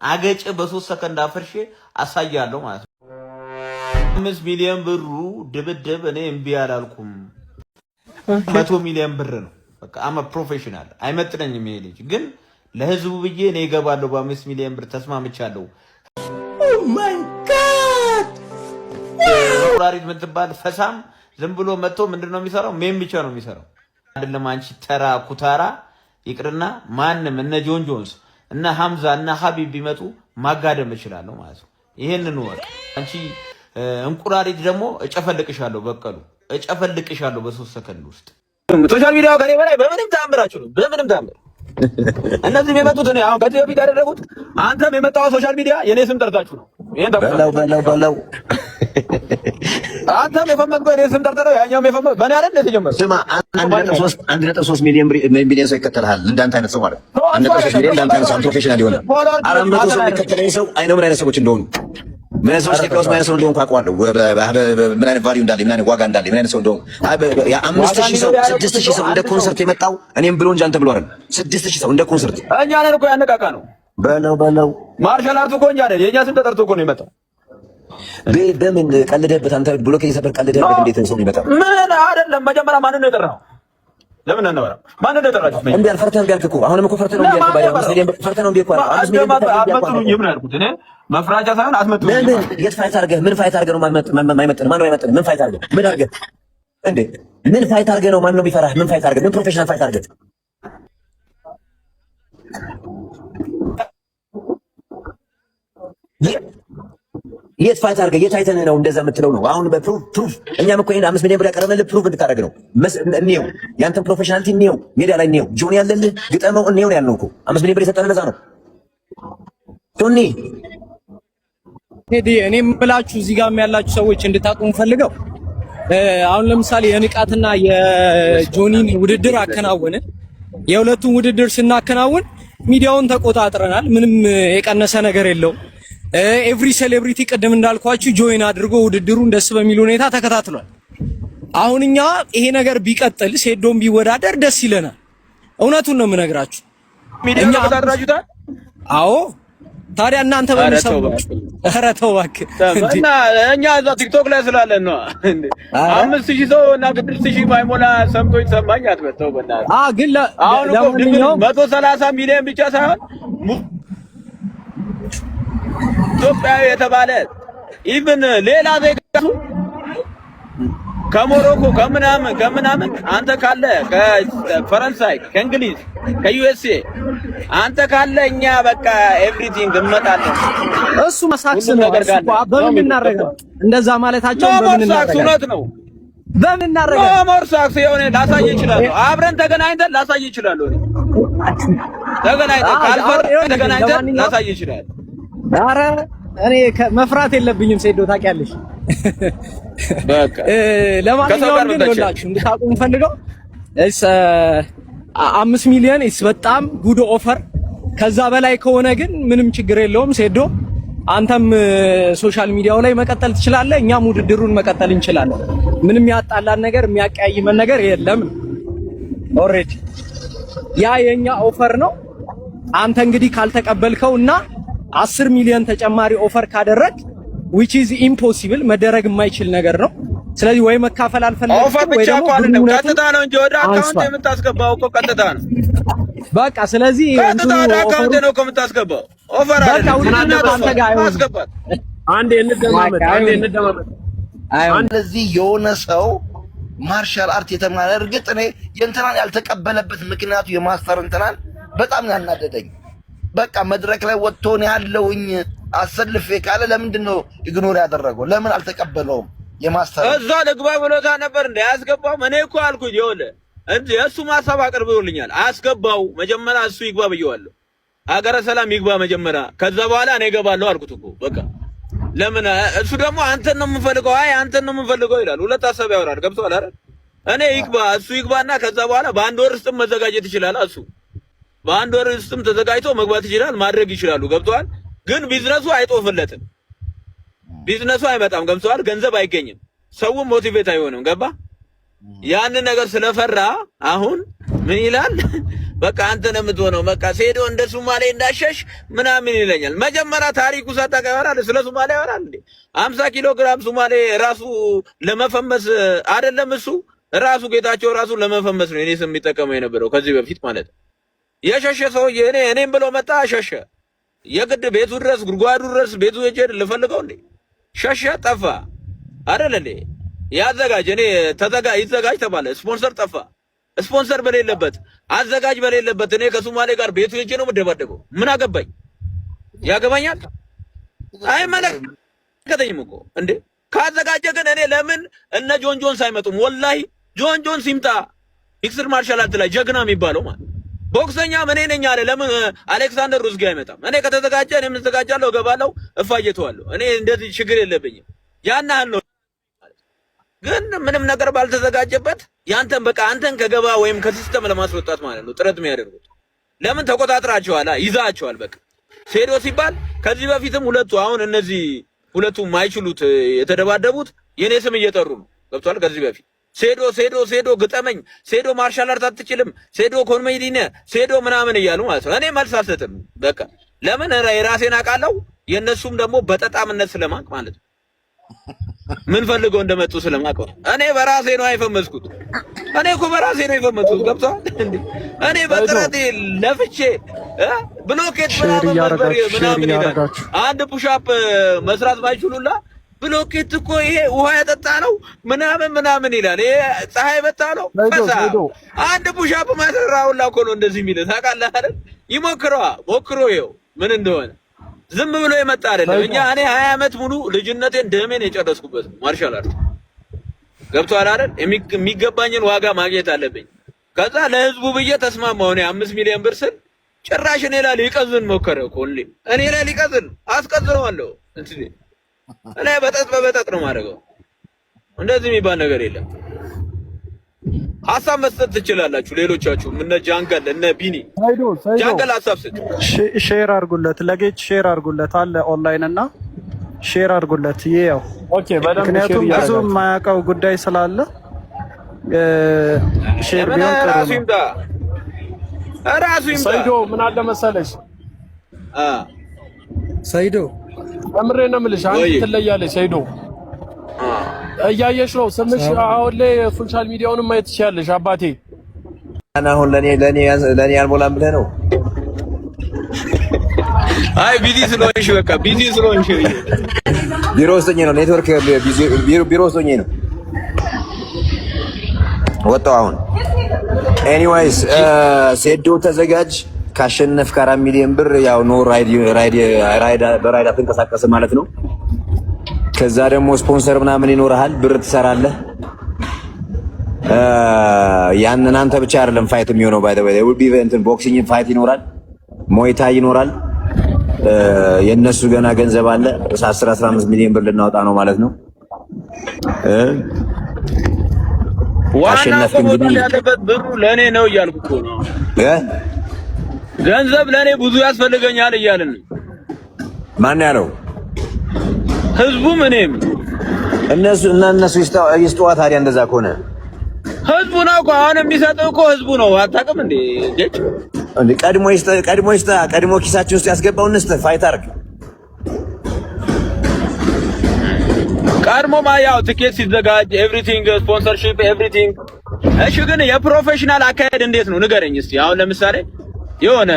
አገጨ በ3 ሰከንድ አፍርሼ አሳያለሁ ማለት ነው። 5 ሚሊዮን ብሩ ድብድብ እኔ እምቢ አላልኩም። 100 ሚሊዮን ብር ነው። በቃ አማ ፕሮፌሽናል አይመጥነኝም ይሄ ልጅ ግን ለህዝቡ ብዬ እኔ እገባለሁ በ5 ሚሊዮን ብር ተስማምቻለሁ። ኦ ማይ ጋድ ወራሪት ምትባል ፈሳም ዝም ብሎ መጥቶ ምንድነው የሚሰራው? ሜም ብቻ ነው የሚሰራው። አይደለም አንቺ ተራ ኩታራ ይቅርና ማንም እነ ጆን ጆንስ እነ ሐምዛ እነ ሐቢብ ቢመጡ ማጋደም እችላለሁ ማለት ነው። ይሄንን ወቅ አንቺ እንቁራሪት ደግሞ እጨፈልቅሻለሁ፣ በቀሉ እጨፈልቅሻለሁ በ3 ሰከንድ ውስጥ። ሶሻል ሚዲያው ከኔ በላይ በምንም ታምራችሁ ነው፣ በምንም ታምር እነዚህም የመጡት ነው። አሁን ከዚህ በፊት ያደረጉት አንተም የመጣው ሶሻል ሚዲያ የኔ ስም ጠርታችሁ ነው። ይሄን በለው አንተም የፈመጥከው የኔ ስም ጠርተህ ነው። ያኛውም የፈመጥ በእኔ አይደል የተጀመረው። ስማ 1.3 ሚሊዮን ሰው ይከተልሃል። እንዳንተ አይነት ሰው ማለት 1.3 ሚሊዮን እንዳንተ አይነት ሰው ፕሮፌሽናል ይሆናል። 400 ሰው የሚከተለኝ ሰው አይነው ምን አይነት ሰዎች እንደሆኑ ምን አይነት ሰዎች ተከውስ ምን አይነት ሰው እንደሆኑ አውቀዋለሁ። ምን አይነት ቫልዩ እንዳለ ምን አይነት ዋጋ እንዳለ ምን አይነት ሰው እንደሆኑ 5000 ሰው 6000 ሰው እንደ ኮንሰርት የመጣው እኔም ብሎ እንጂ አንተ ብሎ አይደል። 6000 ሰው እንደ ኮንሰርት እኛ ነን እኮ ያነቃቃ ነው። በለው ማርሻል አርቱ እኮ እኛ ነን። የኛ ስም ተጠርቶ እኮ ነው የመጣው። በምን ቀልደህበት አንተ ብሎክ እየሰበር ቀልደህበት እንዴት ነው ሰው የሚመጣው? ምን አይደለም። መጀመሪያ ማንን ነው የጠራው? ለምን እናወራ? ማንን ነው የጠራችሁ? እንዴ አልፈርተህም ቢያልክ እኮ አሁንም እኮ ፈርተህ ነው ቢያልክ ባይ ፈርተህ ነው ቢያልክ 5 ሚሊዮን አትመጡኝ። ምን አልኩት እኔ መፍራቻ ሳይሆን አትመጡኝ። ለምን የት ፋይት አድርገህ ምን ፋይት አድርገህ ነው ማይመጥን ማን ነው የማይመጥን? ምን ፋይት አድርገህ ምን አድርገህ እንዴ ምን ፋይት አድርገህ ነው ማን ነው ቢፈራህ? ምን ፋይት አድርገህ ምን ፕሮፌሽናል ፋይት አድርገህ የት ፋይት አድርገህ የት አይተህ ነው እንደዛ የምትለው ነው? አሁን በፕሩፍ እኛም እኮ ይሄን 5 ሚሊዮን ብር ያቀረበልህ ፕሩፍ እንድታደርግ ነው። እንየው ያንተን ፕሮፌሽናሊቲ እንየው፣ ሜዲያ ላይ እንየው፣ ጆኒ ያለልህ ግጠመው እንየው ነው ያልነው እኮ 5 ሚሊዮን ብር የሰጠን ለዛ ነው። ቶኒ ሄዲ እኔ የምላችሁ እዚህ ጋር ያላችሁ ሰዎች እንድታቁሙ ፈልገው አሁን ለምሳሌ የንቃትና የጆኒን ውድድር አከናወንን። የሁለቱን ውድድር ስናከናውን ሚዲያውን ተቆጣጥረናል። ምንም የቀነሰ ነገር የለውም። ኤቭሪ ሴሌብሪቲ ቅድም እንዳልኳችሁ ጆይን አድርጎ ውድድሩን ደስ በሚል ሁኔታ ተከታትሏል። አሁን እኛ ይሄ ነገር ቢቀጥል ሴዶም ቢወዳደር ደስ ይለናል። እውነቱን ነው የምነግራችሁ። ሚዲያውን ተቆጣጥራችሁታል? አዎ። ታዲያ እናንተ በሚሰሙ ኧረ ተው እባክህ እና እኛ እዛ ቲክቶክ ላይ ስላለን ነው እንዴ 5000 ሰው እና 6000 ባይሞላ ሰምቶ ይሰማኝ አትበተው በእናትህ። ግን አሁን እኮ 130 ሚሊዮን ብቻ ሳይሆን ኢትዮጵያዊ የተባለ ኢቭን ሌላ ዜጋ ከሞሮኮ ከምናምን አንተ ካለ ከፈረንሳይ ከእንግሊዝ ከዩኤስኤ አንተ ካለ እኛ በቃ ኤቭሪቲንግ እንመጣለን። እሱ መሳክስ ነው። በምን እናረጋው? እንደዛ ማለታቸው በምን እናረጋው? በምን እናረጋው? ሞርሳክስ የሆነ ላሳይ ይችላል። አብረን ተገናኝተን ላሳይ ይችላል። ተገናኝተን ላሳይ ይችላል። ኧረ እኔ መፍራት የለብኝም ሴዶ ታውቂያለሽ። በቃ ለማንኛውም ግን ሁላችሁ እንድታውቁ ፈልገው 5 ሚሊዮን በጣም ጉድ ኦፈር። ከዛ በላይ ከሆነ ግን ምንም ችግር የለውም። ሴዶ አንተም ሶሻል ሚዲያው ላይ መቀጠል ትችላለህ፣ እኛም ውድድሩን መቀጠል እንችላለን። ምንም ያጣላን ነገር የሚያቀያይመን ነገር የለም። ኦሬዲ ያ የኛ ኦፈር ነው። አንተ እንግዲህ ካልተቀበልከው እና 10 ሚሊዮን ተጨማሪ ኦፈር ካደረግ which is impossible መደረግ የማይችል ነገር ነው። ስለዚህ ወይ መካፈል አልፈለግም ኦፈር ብቻ አይደለም ቀጥታ ነው እንጂ ወደ አካውንት የምታስገባው እኮ ቀጥታ ነው። በቃ ስለዚህ ቀጥታ ወደ አካውንት ነው እኮ የምታስገባው ኦፈር አይደለም። ማስገባት አንዴ እንደማመጥ እንደዚህ የሆነ ሰው ማርሻል አርት የተማረ እርግጥ እኔ የእንትናን ያልተቀበለበት ምክንያቱ የማስተር እንትናን በጣም ያናደደኝ በቃ መድረክ ላይ ወጥቶ ነው ያለውኝ አሰልፌ ካለ ለምንድን ነው ኢግኖር ያደረገው? ለምን አልተቀበለውም? የማስተር እዛ ልግባ ብሎታ ነበር እንደ ያስገባው። እኔ እኮ አልኩኝ ይኸውልህ እንዴ እሱ ማሳብ አቅርቦልኛል። አስገባው መጀመሪያ እሱ ይግባ ብየዋለሁ። ሀገረ ሰላም ይግባ መጀመሪያ፣ ከዛ በኋላ እኔ እገባለሁ አልኩት እኮ በቃ። ለምን እሱ ደግሞ አንተን ነው የምፈልገው፣ አይ አንተን ነው የምፈልገው ይላል። ሁለት ሀሳብ ያወራል። ገብቶሃል አይደል? እኔ ይግባ እሱ ይግባና ከዛ በኋላ በአንድ ወር ውስጥም መዘጋጀት ይችላል። እሱ በአንድ ወር ውስጥም ተዘጋጅቶ መግባት ይችላል፣ ማድረግ ይችላሉ። ገብቶሃል? ግን ቢዝነሱ አይጦፍለትም፣ ቢዝነሱ አይመጣም። ገብቶሃል? ገንዘብ አይገኝም፣ ሰውም ሞቲቬት አይሆንም። ገባ? ያንን ነገር ስለፈራ አሁን ምን ይላል? በቃ አንተ ነው የምትሆነው። በቃ ሴዶ እንደ ሶማሌ እንዳሸሽ ምናምን ይለኛል። መጀመሪያ ታሪኩ ሳታውቅ ያወራል፣ ስለ ሶማሌ ያወራል እንዴ? 50 ኪሎ ግራም ሶማሌ ራሱ ለመፈመስ አይደለም እሱ ራሱ ጌታቸው ራሱ ለመፈመስ ነው እኔ ስም የሚጠቀመው የነበረው ከዚህ በፊት ማለት ነው። የሸሸ ሰውዬ እኔም ብሎ መጣ ሸሸ። የግድ ቤቱ ድረስ ጉድጓዱ ድረስ ቤቱ ሄጄ ልፈልገው እንዴ? ሸሸ ጠፋ አይደል እንዴ? ያዘጋጅ እኔ ይዘጋጅ ተባለ። ስፖንሰር ጠፋ። ስፖንሰር በሌለበት አዘጋጅ በሌለበት እኔ ከሶማሌ ጋር ቤቱ ሄጄ ነው የምደባደበው። ምን አገባኝ? ያገባኛል? አይመለከተኝም እኮ እንዴ። ካዘጋጀ ግን እኔ ለምን እነ ጆን ሳይመጡም? ወላሂ ጆን ሲምጣ ሚክስድ ማርሻል አርት ላይ ጀግና የሚባለው ማለት ቦክሰኛ እኔ ነኝ አለ። ለምን አሌክሳንደር ሩዝጋ አይመጣም? እኔ ከተዘጋጀ እኔ እዘጋጃለሁ፣ እገባለሁ፣ እፋጀተዋለሁ። እኔ እንደዚህ ችግር የለብኝም። ያን ያህል ነው። ግን ምንም ነገር ባልተዘጋጀበት ያንተን በቃ አንተን ከገባ ወይም ከሲስተም ለማስወጣት ማለት ነው ጥረት የሚያደርጉት። ለምን ተቆጣጥራቸዋል፣ ይዛቸዋል። በቃ ሴዶ ሲባል ከዚህ በፊትም ሁለቱ አሁን እነዚህ ሁለቱ ማይችሉት የተደባደቡት የኔ ስም እየጠሩ ነው። ገብቷል? ከዚህ በፊት ሴዶ ግጠመኝ፣ ሴዶ ማርሻል አርት አትችልም፣ ሴዶ ኮሜዲ ነህ፣ ሴዶ ምናምን እያሉ ማለት ነው። እኔ መልስ አልሰጥም። በቃ ለምን የራሴን አውቃለሁ፣ የእነሱም ደግሞ በጠጣምነት ስለማቅ ማለት ነው። ምን ፈልገው እንደመጡ ስለማቅ እኔ በራሴ ነው አይፈመስኩት። እኔ እኮ በራሴ ነው የፈመስኩት። ገብቷል እንዴ? እኔ በጥረቴ ለፍቼ ብሎኬት ምናምን ይላል። አንድ ፑሻፕ መስራት ባይችሉላ ብሎኬት እኮ ይሄ ውሃ ያጠጣ ነው ምናምን ይላል። ይሄ ፀሐይ በታ ነው ፈሳ አንድ ፑሻፕ ማሰራውላ እኮ ነው እንደዚህ የሚል ታውቃለህ አይደል? ይሞክረዋ ሞክሮ ይኸው ምን እንደሆነ ዝም ብሎ የመጣ አይደለም። እኔ 20 ዓመት ሙሉ ልጅነቴን ደሜን የጨረስኩበት ማርሻል አርት ገብቷል አይደል? የሚገባኝን ዋጋ ማግኘት አለብኝ። ከዛ ለህዝቡ ብዬ ተስማማሁ። እኔ 5 ሚሊዮን ብር ስል ጭራሽ እኔ ላይ ሊቀዝን ሞከረ እኮ እኔ ላይ ሊቀዝን አስቀዝነዋለሁ። እኔ በጠጥ ነው ማድረገው። እንደዚህ የሚባል ነገር የለም። ሀሳብ መስጠት ትችላላችሁ። ሌሎቻችሁ እነ ጃንገል እነ ቢኒ ጃንገል ሀሳብ ስጥ። ሼር አድርጉለት፣ ለጌች ሼር አድርጉለት አለ ኦንላይን እና ሼር አድርጉለት። ይሄው ኦኬ። ምክንያቱም ብዙ የማያውቀው ጉዳይ ስላለ ሼር ቢሆን ራሱ ይምጣ። ሰይዶ ምን አለ መሰለሽ ሰይዶ አምሬ ነው የምልሽ፣ አንቺ ትለያለሽ። ሰይዶ እያየሽ ነው ስምሽ አሁን ላይ ሶሻል ሚዲያውንም ማየት ትችያለሽ። አባቴ እና አሁን ለኔ አልሞላም ብለህ ነው? አይ ቢዚ ስለሆንሽ በቃ ቢዚ ስለሆንሽ ቢሮ ውስጥ ነው ኔትወርክ ቢሮ ውስጥ ነው ወጣው። አሁን ኤኒዌይስ ሴዶ ተዘጋጅ። ካሸነፍክ 4 ሚሊዮን ብር ያው ኖ ራይድ አትንቀሳቀስ ማለት ነው። ከዛ ደግሞ ስፖንሰር ምናምን ይኖርሃል፣ ብር ትሰራለህ። ያንን አንተ ብቻ አይደለም ፋይት የሚሆነው ባይ ዘ ወይ will be እንትን ቦክሲንግ ፋይት ይኖራል፣ ሞይታ ይኖራል። የነሱ ገና ገንዘብ አለ። 10-15 ሚሊዮን ብር ልናወጣ ነው ማለት ነው። ዋና እንግዲህ ያለበት ብሩ ለኔ ነው እያልኩ እኮ ነው። ገንዘብ ለኔ ብዙ ያስፈልገኛል እያልን ማን ያለው? ህዝቡም እኔም እነሱ ይስጠዋ። ታዲያ እንደዛ ከሆነ ህዝቡ ነው እኮ አሁን የሚሰጠው እኮ ህዝቡ ነው። አታውቅም እንዴ? ጌጭ እንዴ ቀድሞ ኪሳችን ውስጥ ያስገባው እንስተ ፋይት አርግ ቀድሞ ያው ትኬት ሲዘጋጅ ኤቭሪቲንግ ስፖንሰርሺፕ ኤቭሪቲንግ። እሺ ግን የፕሮፌሽናል አካሄድ እንዴት ነው ንገረኝ እስቲ። አሁን ለምሳሌ የሆነ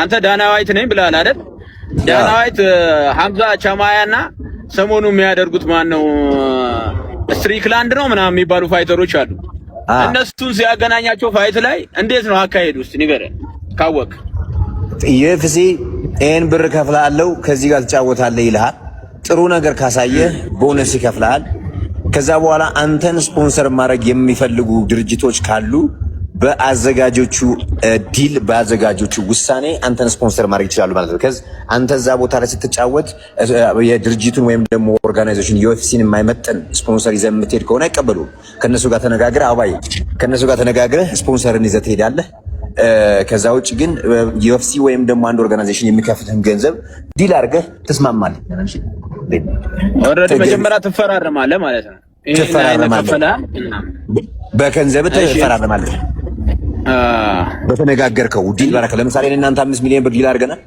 አንተ ዳና ዋይት ነኝ ብለሃል አይደል? ዳና ዋይት ሐምዛ ቻማያና ሰሞኑ የሚያደርጉት ማን ነው ስትሪክላንድ ነው ምናምን የሚባሉ ፋይተሮች አሉ። እነሱን ሲያገናኛቸው ፋይት ላይ እንዴት ነው አካሄድ ውስጥ ንገረኝ ካወቅ። UFC ኤን ብር ከፍላለሁ ከዚህ ጋር ትጫወታለህ ይልሃል። ጥሩ ነገር ካሳየህ ቦነስ ይከፍልሃል። ከዛ በኋላ አንተን ስፖንሰር ማድረግ የሚፈልጉ ድርጅቶች ካሉ በአዘጋጆቹ ዲል በአዘጋጆቹ ውሳኔ አንተን ስፖንሰር ማድረግ ይችላሉ ማለት ነው። ከዚህ አንተ እዛ ቦታ ላይ ስትጫወት የድርጅቱን ወይም ደግሞ ኦርጋናይዜሽን ዩኤፍሲን የማይመጥን ስፖንሰር ይዘህ የምትሄድ ከሆነ አይቀበሉም። ከነሱ ጋር ተነጋግረህ አባይ ከነሱ ጋር ተነጋግረህ ስፖንሰርን ይዘህ ትሄዳለህ። ከዛ ውጭ ግን ዩኤፍሲ ወይም ደግሞ አንድ ኦርጋናይዜሽን የሚከፍልህን ገንዘብ ዲል አድርገህ ትስማማለህ። ኦልሬዲ መጀመሪያ ትፈራረማለህ ማለት ነው። ትፈራረማለህ፣ በገንዘብ ትፈራረማለህ። በተነጋገርከው ዲል ባረከ ለምሳሌ እናንተ 5 ሚሊዮን ብር ዲል አድርገናል።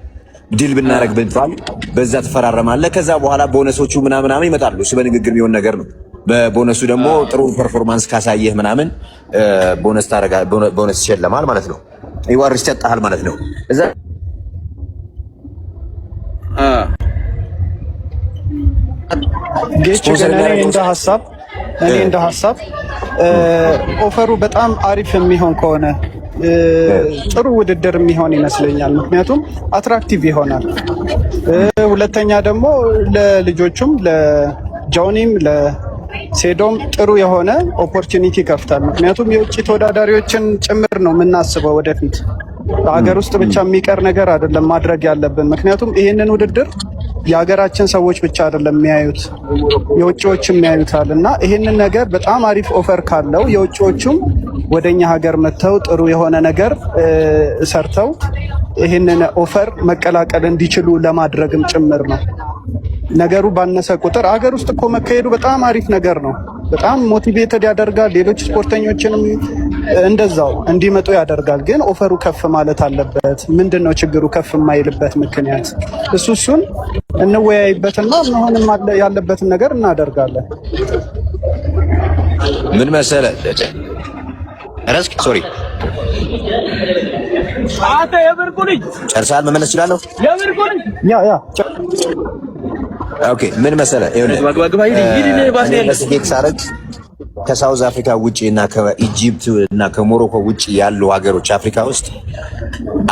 ዲል ብናረግ ብንባል በዛ ትፈራረማለህ። ከዛ በኋላ ቦነሶቹ ምናምን ይመጣሉ። እሱ በንግግር የሚሆን ነገር ነው። በቦነሱ ደግሞ ጥሩ ፐርፎርማንስ ካሳየህ ምናምን ቦነስ ይሸለማል ማለት ነው። ይዋር ይሰጣል ማለት ነው። እዛ ጌች ግን እኔ እንደ ሀሳብ ኦፈሩ በጣም አሪፍ የሚሆን ከሆነ ጥሩ ውድድር የሚሆን ይመስለኛል። ምክንያቱም አትራክቲቭ ይሆናል። ሁለተኛ ደግሞ ለልጆቹም ለጆኒም ለሴዶም ጥሩ የሆነ ኦፖርቹኒቲ ይከፍታል። ምክንያቱም የውጭ ተወዳዳሪዎችን ጭምር ነው የምናስበው ወደፊት። በሀገር ውስጥ ብቻ የሚቀር ነገር አይደለም ማድረግ ያለብን። ምክንያቱም ይህንን ውድድር የሀገራችን ሰዎች ብቻ አይደለም የሚያዩት፣ የውጭዎችም ያዩታል እና ይህንን ነገር በጣም አሪፍ ኦፈር ካለው የውጭዎቹም ወደኛ ሀገር መጥተው ጥሩ የሆነ ነገር ሰርተው ይህንን ኦፈር መቀላቀል እንዲችሉ ለማድረግም ጭምር ነው። ነገሩ ባነሰ ቁጥር ሀገር ውስጥ እኮ መካሄዱ በጣም አሪፍ ነገር ነው። በጣም ሞቲቬትድ ያደርጋል። ሌሎች ስፖርተኞችንም እንደዛው እንዲመጡ ያደርጋል። ግን ኦፈሩ ከፍ ማለት አለበት። ምንድነው ችግሩ ከፍ የማይልበት ምክንያት? እሱን እንወያይበትና መሆንም ያለበትን ነገር እናደርጋለን። ምን መሰለህ ረስክ ሶሪ አንተ የብርቁልኝ ጨርሰሃል? መመለስ እችላለሁ? የብርቁልኝ ያ ኦኬ። ምን መሰለህ ይሄ ሳረግ ከሳውዝ አፍሪካ ውጪ እና ከኢጂፕት እና ከሞሮኮ ውጪ ያሉ ሀገሮች አፍሪካ ውስጥ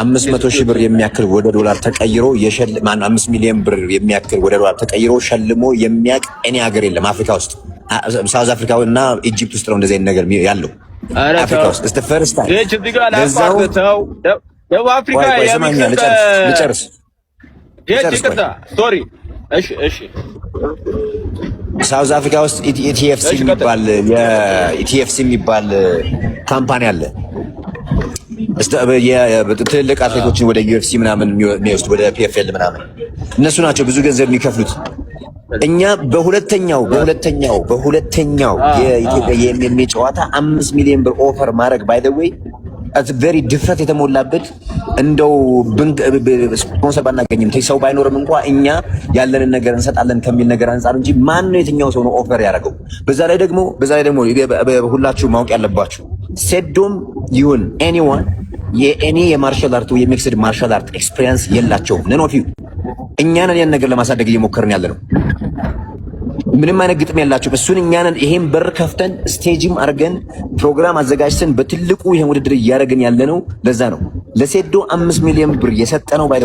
500 ሺህ ብር የሚያክል ወደ ዶላር ተቀይሮ 5 ሚሊዮን ብር የሚያክል ወደ ዶላር ተቀይሮ ሸልሞ የሚያቅ እኔ ሀገር የለም አፍሪካ ውስጥ። ሳውዝ አፍሪካ እና ኢጂፕት ውስጥ ነው እንደዚህ አይነት ነገር ያለው። አፍሪካ ውስጥ እስቲ ፈርስት ታይም ደቡብ አፍሪካ ልጨርስ። ሶሪ እሺ ሳውዝ አፍሪካ ውስጥ ኢቲኤፍሲ የሚባል ካምፓኒ አለ። ትልልቅ አትሌቶችን ወደ ዩኤፍሲ ምናምን የሚወስድ ወደ ፒኤፍኤል ምናምን እነሱ ናቸው ብዙ ገንዘብ የሚከፍሉት። እኛ በሁለተኛው የኢትዮጵያ የኤምኤምኤ ጨዋታ 5 ሚሊዮን ብር ኦፈር ማድረግ ባይ ዘ ዌይ ቬሪ ድፍረት የተሞላበት እንደው ስፖንሰር ባናገኝም ሰው ባይኖርም እንኳ እኛ ያለንን ነገር እንሰጣለን ከሚል ነገር አንጻር እንጂ ማን ነው የትኛው ሰው ነው ኦፈር ያደረገው? በዛ ላይ ደግሞ ሁላችሁ ማወቅ ያለባችሁ ሴዶም ይሁን ኤኒዋን የኤኒ የማርሻል አርት ወይ የሚክስድ ማርሻል አርት ኤክስፒሪየንስ የላቸውም። ነን ኦፍ ዩ እኛንን ያን ነገር ለማሳደግ እየሞከርን ያለ ነው። ምንም አይነት ግጥም ያላችሁ እሱን እኛንን ይሄን በር ከፍተን ስቴጅም አድርገን ፕሮግራም አዘጋጅተን በትልቁ ይሄን ውድድር እያደረግን ያለ ነው። ለዛ ነው ለሴዶ 5 ሚሊዮን ብር የሰጠነው ባይ